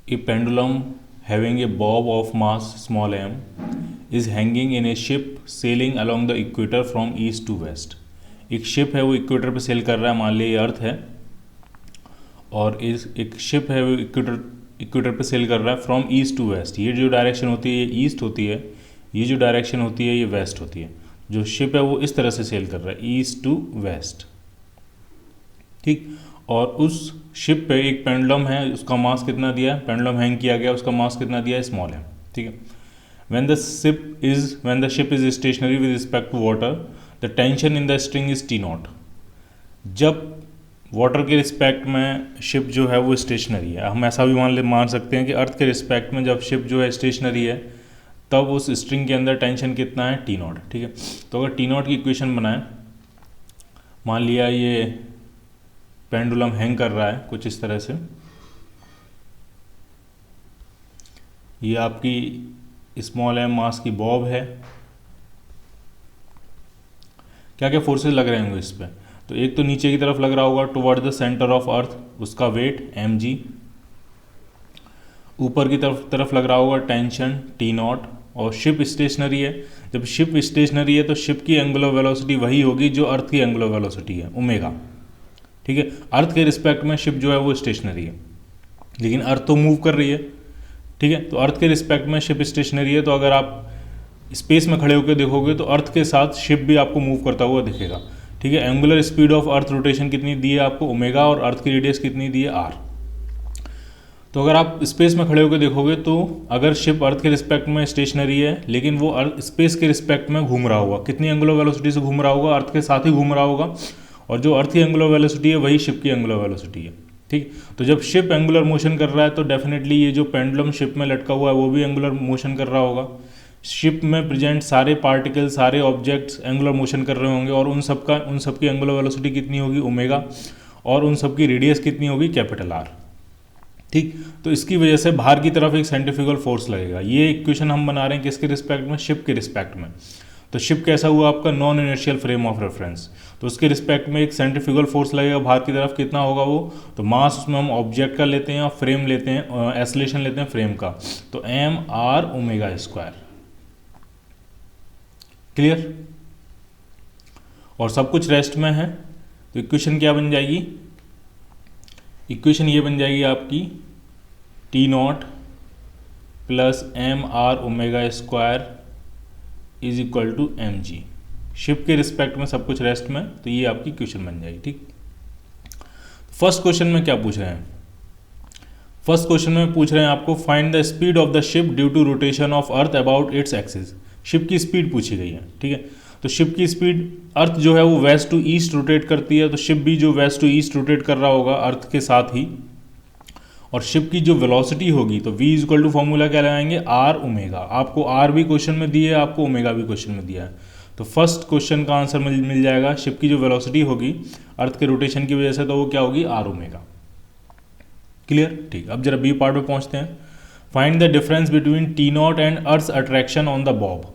A pendulum having a bob of mass small m is hanging in a ship sailing along the equator from east to west. एक ship है वो equator पे cell कर रहा है, मान लिया ये अर्थ है, और इस एक शिप है वो इक्वेटर पे सेल कर रहा है फ्रॉम ईस्ट टू वेस्ट. ये जो डायरेक्शन होती है ये ईस्ट होती है, ये जो डायरेक्शन होती है ये वेस्ट होती है. जो शिप है वो इस तरह से सेल कर रहा है, ईस्ट टू वेस्ट. ठीक. और उस शिप पे एक पेंडुलम है, उसका मास कितना दिया है, पेंडुलम हैंग किया गया, उसका मास कितना दिया है, स्मॉल है. ठीक है. when the ship is stationary with respect to water, the tension in the string is T naught. जब वाटर के रिस्पेक्ट में शिप जो है वो स्टेशनरी है, हम ऐसा भी मान सकते हैं कि अर्थ के रिस्पेक्ट में जब शिप जो है स्टेशनरी है तब उस स्ट्रिंग के अंदर टेंशन कितना है, टी नॉट. ठीक है. तो अगर टी नॉट की इक्वेशन बनाएं, मान लिया ये पेंडुलम हैंग कर रहा है कुछ इस तरह से, ये आपकी स्मॉल एम मास की बॉब है. क्या क्या फोर्सेस लग रहे होंगे इस पर, तो एक तो नीचे की तरफ लग रहा होगा toward the centre of earth, उसका वेट mg. ऊपर की तरफ लग रहा होगा टेंशन टी नॉट. और शिप स्टेशनरी है, जब शिप स्टेशनरी है तो शिप की एंगुलर वेलोसिटी वही होगी जो अर्थ की एंगुलर वेलोसिटी है, ओमेगा. ठीक है. अर्थ के रिस्पेक्ट में शिप जो है वो स्टेशनरी है, लेकिन अर्थ तो मूव कर रही है. ठीक है. तो अर्थ के रिस्पेक्ट में शिप स्टेशनरी है, तो अगर आप स्पेस में खड़े होकर देखोगे तो अर्थ के साथ शिप भी आपको मूव करता हुआ दिखेगा. ठीक है. Angular speed of earth rotation कितनी दी है आपको, ओमेगा, और अर्थ की रेडियस कितनी दी है, आर. तो अगर आप स्पेस में खड़े होकर देखोगे तो अगर शिप अर्थ के रिस्पेक्ट में स्टेशनरी है लेकिन वो स्पेस के रिस्पेक्ट में घूम रहा होगा, कितनी एंगुलर वेलोसिटी से घूम रहा होगा, अर्थ के साथ ही घूम रहा होगा, और जो अर्थ की एंगुलर वेलोसिटी है वही शिप की एंगुलर वेलोसिटी है. ठीक. तो जब शिप एंगुलर मोशन कर रहा है तो डेफिनेटली ये जो पेंडुलम शिप में लटका हुआ है वो भी एंगुलर मोशन कर रहा होगा. शिप में प्रेजेंट सारे पार्टिकल, सारे ऑब्जेक्ट्स एंगुलर मोशन कर रहे होंगे, और उन सब की एंगुलर वेलोसिटी कितनी होगी, ओमेगा, और उन सब की रेडियस कितनी होगी, कैपिटल आर. ठीक. तो इसकी वजह से बाहर की तरफ एक सेंट्रीफ्यूगल फोर्स लगेगा. ये इक्वेशन हम बना रहे हैं किसके रिस्पेक्ट में, शिप के रिस्पेक्ट में. तो शिप कैसा हुआ आपका, non inertial frame of reference, तो उसके रिस्पेक्ट में एक सेंट्रीफ्यूगल फोर्स लगेगा बाहर की तरफ. कितना होगा वो, तो मास उसमें हम ऑब्जेक्ट का लेते हैं और फ्रेम लेते हैं, एसलेशन लेते हैं फ्रेम का, तो M R omega square. Clear. और सब कुछ रेस्ट में है, तो इक्वेशन क्या बन जाएगी, इक्वेशन ये बन जाएगी आपकी T naught plus M R omega square is equal to M G. Ship के रिस्पेक्ट में सब कुछ रेस्ट में, तो ये आपकी इक्वेशन बन जाएगी. ठीक. फर्स्ट क्वेश्चन में क्या पूछ रहे हैं, फर्स्ट क्वेश्चन में पूछ रहे हैं आपको find the speed of the ship due to rotation of earth about its axis. Ship की स्पीड पूछी गई है. ठीक है. तो शिप की स्पीड, अर्थ जो है वो वेस्ट टू ईस्ट रोटेट करती है, तो शिप भी जो वेस्ट टू ईस्ट रोटेट कर रहा होगा अर्थ के साथ ही. और शिप की जो वेलोसिटी होगी तो v इक्वल टू फॉर्मूला क्या लगाएंगे, आर ओमेगा. आपको आर भी क्वेश्चन में दिया है, आपको ओमेगा भी क्वेश्चन में दिया है. तो फर्स्ट क्वेश्चन का आंसर मिल जाएगा, शिप की जो वेलोसिटी होगी अर्थ के रोटेशन की वजह से तो वो क्या होगी, आर ओमेगा. क्लियर. ठीक. अब जरा बी पार्ट में पहुंचते हैं. Find the difference between T not and earth attraction on the Bob.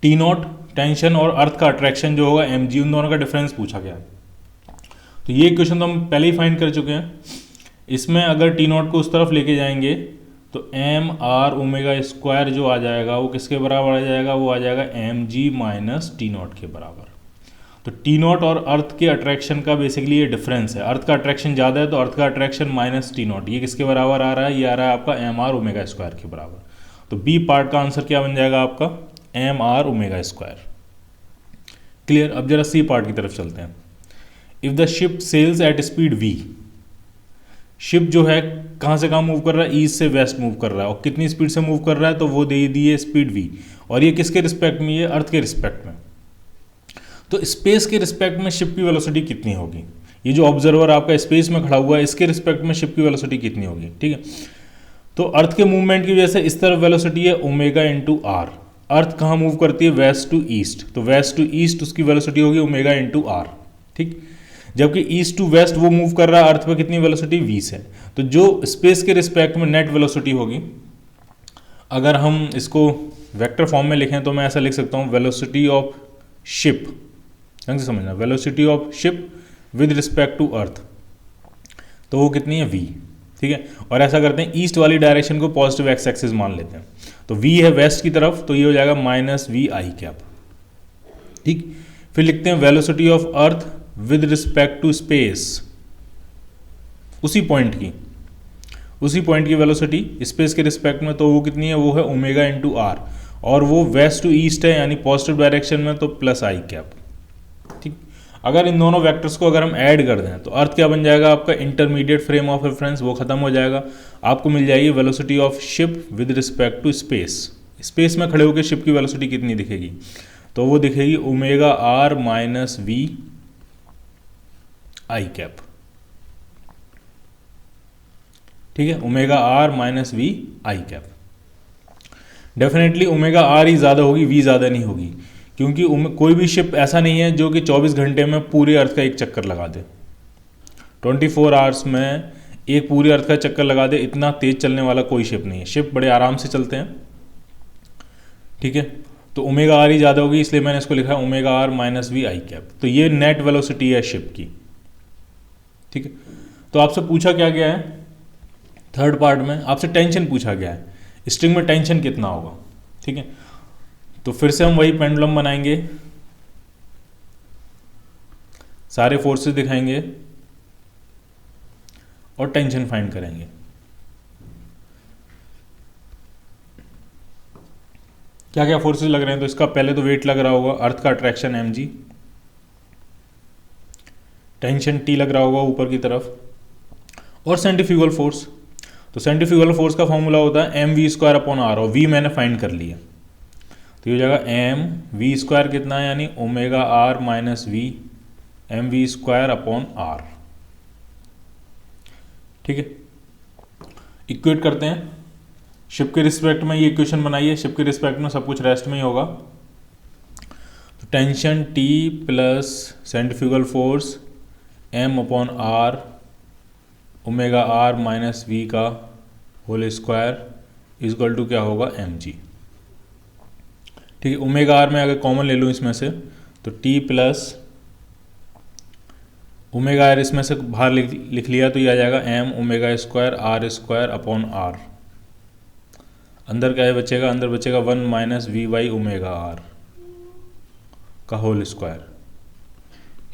T not tension और अर्थ का अट्रैक्शन जो होगा एम जी, उन दोनों का डिफरेंस पूछा गया. तो ये क्वेश्चन तो हम पहले ही फाइंड कर चुके हैं. इसमें अगर टी नॉट को उस तरफ लेके जाएंगे तो एम आर ओमेगा स्क्वायर जो आ जाएगा वो किसके बराबर आ जाएगा, वो आ जाएगा M G minus T naught के बराबर. तो टी नॉट और अर्थ के अट्रैक्शन का बेसिकली ये डिफरेंस है. अर्थ का अट्रैक्शन ज़्यादा है तो अर्थ का अट्रैक्शन माइनस टी नॉट, ये किसके बराबर आ रहा है, ये आ रहा है आपका एम आर ओमेगा स्क्वायर के बराबर. तो बी पार्ट का आंसर क्या बन जाएगा आपका, M R omega square. Clear. अब जरा सी पार्ट की तरफ चलते हैं. If the ship sails at speed v, ship जो है कहाँ से कहाँ मूव कर रहा है, ईस्ट से वेस्ट मूव कर रहा है, और कितनी स्पीड से मूव कर रहा है, तो वो दे दी है स्पीड v. और ये किसके रिस्पेक्ट में, ये अर्थ के रिस्पेक्ट में. तो स्पेस के रिस्पेक्ट में शिप की वेलोसिटी कितनी होगी, ये जो ऑब्जर्वर आपका स्पेस में खड़ा हुआ है इसके रिस्पेक्ट में शिप की वेलोसिटी कितनी होगी. ठीक है. तो अर्थ के मूवमेंट की वजह से इस तरफ वेलोसिटी है ओमेगा इंटू आर. अर्थ कहाँ मूव करती है, वेस्ट टू ईस्ट, तो वेस्ट टू ईस्ट उसकी वेलोसिटी होगी ओमेगा इंटू आर. ठीक. जबकि ईस्ट टू वेस्ट वो मूव कर रहा है, अर्थ पे कितनी वेलोसिटी, v से. तो जो स्पेस के रिस्पेक्ट में नेट वेलोसिटी होगी, अगर हम इसको वेक्टर फॉर्म में लिखें तो मैं ऐसा लिख सकता हूँ, वेलोसिटी ऑफ शिप, ढंग से समझना, velocity of ship with respect to earth. तो वो कितनी है v, ठीक है। और ऐसा करते हैं ईस्ट वाली डायरेक्शन को पॉजिटिव एक्स एक्सिस मान लेते हैं, तो v है वेस्ट की तरफ, तो ये हो जाएगा माइनस वी आई कैप, ठीक। फिर लिखते हैं velocity of earth with respect to space, उसी पॉइंट की वेलोसिटी स्पेस के रिस्पेक्ट में, तो वो कितनी है, वो है ओमेगा इंटू आर, और वो वेस्ट टू ईस्ट है यानी पॉजिटिव डायरेक्शन में, तो प्लस आई कैप, ठीक। अगर इन दोनों वेक्टर्स को अगर हम ऐड कर दें तो अर्थ क्या बन जाएगा आपका, इंटरमीडिएट फ्रेम ऑफ रेफरेंस वो खत्म हो जाएगा, आपको मिल जाएगी velocity of ship with respect to space में खड़े होकर शिप की वेलोसिटी कितनी दिखेगी, तो वो दिखेगी omega are minus we I cap, ठीक है, omega are minus we I cap. Definitely omega r ही ज़्यादा होगी, वी ज़्यादा नहीं होगी, क्योंकि कोई भी शिप ऐसा नहीं है जो कि 24 घंटे में पूरे अर्थ का एक चक्कर लगा दे, 24 आवर्स में एक पूरे अर्थ का चक्कर लगा दे, इतना तेज़ चलने वाला कोई शिप नहीं है, शिप बड़े आराम से चलते हैं, ठीक है। तो ओमेगा आर ही ज़्यादा होगी, इसलिए मैंने इसको लिखा है omega are minus we I cap. तो ये नेट वेलोसिटी है शिप की, ठीक है। तो आपसे पूछा क्या गया है थर्ड पार्ट में, आपसे टेंशन पूछा गया है, स्ट्रिंग में टेंशन कितना होगा, ठीक है। तो फिर से हम वही पेंडुलम बनाएंगे, सारे फोर्सेस दिखाएंगे और टेंशन फाइंड करेंगे। क्या क्या फोर्सेस लग रहे हैं, तो इसका पहले तो वेट लग रहा होगा, अर्थ का अट्रैक्शन mg, टेंशन T लग रहा होगा ऊपर की तरफ, और सेंट्रीफ्यूगल फोर्स। तो सेंट्रीफ्यूगल फोर्स का फॉर्मूला होता है M V square upon R, और v मैंने फाइंड कर लिया, तो ये हो जाएगा एम वी स्क्वायर कितना है, यानी omega are minus V M V square upon R, ठीक है। इक्वेट करते हैं, शिप के रिस्पेक्ट में ये इक्वेशन बनाइए, शिप के रिस्पेक्ट में सब कुछ रेस्ट में ही होगा, तो tension T plus centrifugal force m upon R omega are minus V का होल स्क्वायर इजक्वल टू क्या होगा mg, ठीक है। ओमेगा आर में अगर कॉमन ले लूँ इसमें से, तो T प्लस ओमेगा आर इसमें से बाहर लिख लिया, तो ये आ जाएगा m omega square r square upon r, अंदर क्या है बचेगा, अंदर बचेगा 1 minus v y omega r का whole square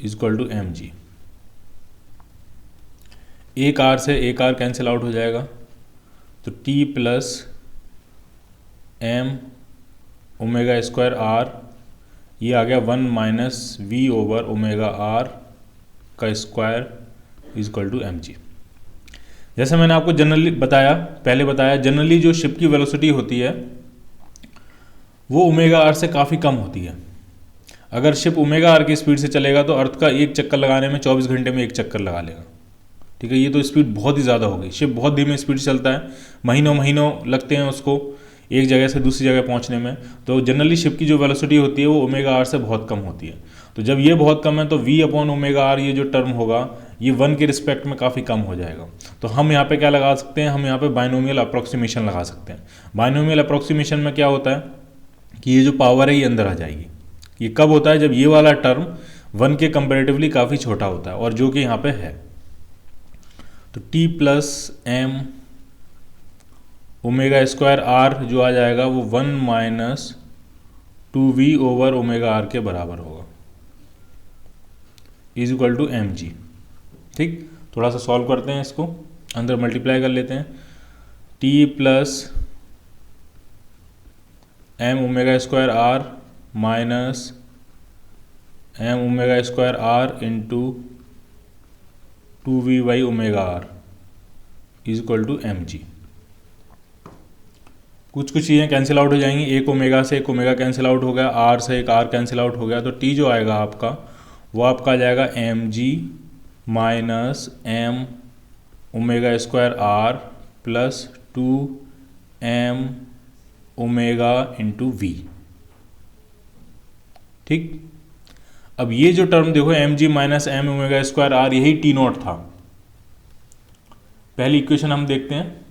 equal to M g. एक आर से एक आर कैंसिल आउट हो जाएगा, तो t plus M omega square r, ये आ गया 1 minus v over omega r का square equal to M g. जैसे मैंने आपको पहले बताया जनरली जो शिप की वेलोसिटी होती है वो ओमेगा आर से काफ़ी कम होती है। अगर शिप ओमेगा आर की स्पीड से चलेगा तो अर्थ का एक चक्कर लगाने में 24 घंटे में एक चक्कर लगा लेगा, ठीक है। ये तो स्पीड बहुत ही ज़्यादा होगी, शिप बहुत धीमे स्पीड से चलता है, महीनों लगते हैं उसको एक जगह से दूसरी जगह पहुंचने में। तो जनरली शिप की जो वेलोसिटी होती है वो ओमेगा आर से बहुत कम होती है। तो जब ये बहुत कम है तो v अपॉन ओमेगा आर ये जो टर्म होगा ये 1 के रिस्पेक्ट में काफ़ी कम हो जाएगा। तो हम यहाँ पे क्या लगा सकते हैं, हम यहाँ पे बाइनोमियल अप्रोक्सीमेशन लगा सकते हैं। बाइनोमियल अप्रोक्सीमेशन में क्या होता है कि ये जो पावर है ये अंदर आ जाएगी। ये कब होता है, जब ये वाला टर्म 1 के कंपेरेटिवली काफ़ी छोटा होता है, और जो कि यहाँ पे है। तो t plus M omega square R जो आ जाएगा वो 1 minus 2v over omega are के बराबर होगा is equal to M G. ठीक, थोड़ा सा सॉल्व करते हैं इसको, अंदर मल्टीप्लाई कर लेते हैं। t plus M omega square R minus M omega square R into 2v by omega R is equal to M G. कुछ चीज़ें कैंसिल आउट हो जाएंगी, एक ओमेगा से एक ओमेगा कैंसिल आउट हो गया, आर से एक आर कैंसिल आउट हो गया। तो टी जो आएगा आपका वो आपका आ जाएगा M G minus M omega square R plus 2 M omega into V. ठीक, अब ये जो टर्म देखो M G minus M omega square R, यही टी नॉट था। पहली इक्वेशन हम देखते हैं,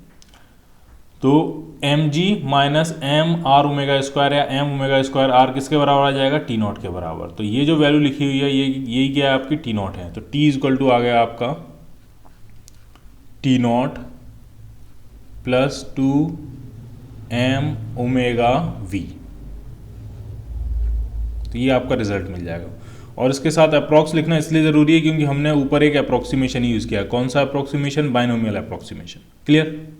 तो M G minus M R omega square या एम ओमेगा स्क्वायर आर किसके बराबर आ जाएगा, टी नॉट के बराबर। तो ये जो वैल्यू लिखी हुई है यही क्या है आपकी टी नॉट है। तो टी इज इक्वल टू आ गया आपका T naught plus 2m omega V. तो ये आपका रिजल्ट मिल जाएगा। और इसके साथ अप्रॉक्स लिखना इसलिए ज़रूरी है क्योंकि हमने ऊपर एक अप्रॉक्सीमेशन यूज़ किया। कौन सा अप्रॉक्सीमेशन? Binomial approximation. क्लियर?